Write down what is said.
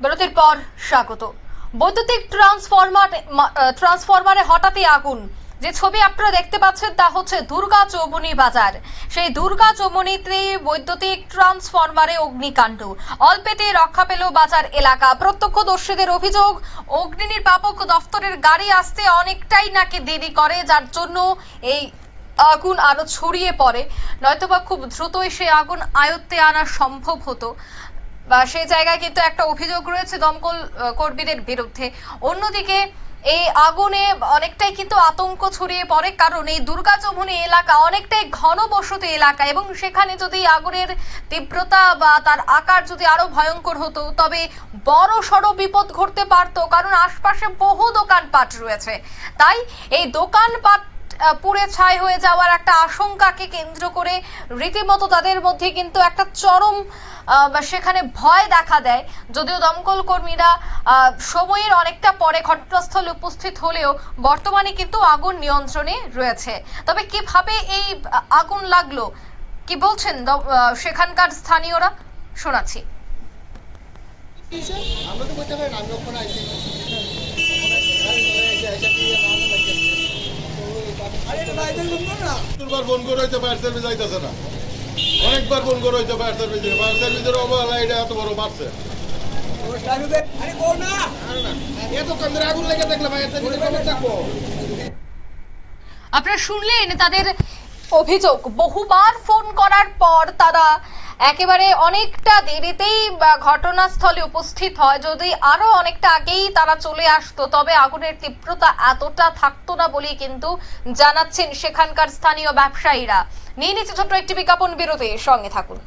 বিরতির পর স্বাগত। বৈদ্যুতিক ট্রান্সফরমারে হঠাৎই আগুন। যে ছবি আপনারা দেখতে পাচ্ছেন তা হচ্ছে দুর্গা চৌমুহনী বাজার। সেই দুর্গা চৌমুহনীতে বৈদ্যুতিক ট্রান্সফরমারে অগ্নিকাণ্ড। অল্পেতে রক্ষা পেল বাজার এলাকা। প্রত্যক্ষদর্শীদের অভিযোগ, অগ্নিনির্বাপক দফতরের গাড়ি আসতে অনেকটাই নাকি দেরি করে, যার জন্য এই আগুন আরো ছড়িয়ে পড়ে। নয়তোবা খুব দ্রুতই সে আগুন আয়ত্তে আনা সম্ভব হতো। সেই জায়গায় কিন্তু একটা অভিযোগ রয়েছে দমকল কর্মীদের বিরুদ্ধে। অন্যদিকে এই আগুনে অনেকটাই কিন্তু আতঙ্ক ছড়িয়ে পড়ে, কারণ এই দুর্গা চৌমুহনী এলাকা অনেকটাই ঘনবসতি এলাকা এবং সেখানে যদি আগুনের তীব্রতা বা তার আকার যদি আরো ভয়ঙ্কর হতো তবে বড় সড় বিপদ ঘটতে পারতো, কারণ আশপাশে বহু দোকানপাট রয়েছে। তাই এই দোকানপাট পুড়ে ছাই হয়ে যাওয়ার একটা আশঙ্কাকে কেন্দ্র করে রীতিমতো তাদের মধ্যে কিন্তু একটা চরম সেখানে ভয় দেখা দেয়। যদিও দমকল কর্মীরা সময়ের অনেকটা পরে ঘটনাস্থলে উপস্থিত হলেও বর্তমানে কিন্তু আগুন নিয়ন্ত্রণে রয়েছে। তবে কিভাবে এই আগুন লাগলো, কি বলছেন সেখানকার স্থানীয়রা, শোনাচ্ছি। অনেকবার ফোন করে হইতে ফায়ার সার্ভিসের অবহেলা এটা এত বড় বাড়ছে। আপনারা শুনলেন তাদের অভিযোগ, বহুবার ফোন করার পর তারা একেবারে অনেকটা দেরিতেই ঘটনাস্থলে উপস্থিত হয়। যদি আরো অনেকটা আগেই তারা চলে আসতো তবে আগুনের তীব্রতা এতটা থাকতো না বলেই কিন্তু জানাচ্ছেন সেখানকার স্থানীয় ব্যবসায়ীরা। নিয়ে নিচ্ছে ছোট্ট একটি বিজ্ঞাপন বিরতি, সঙ্গে থাকুন।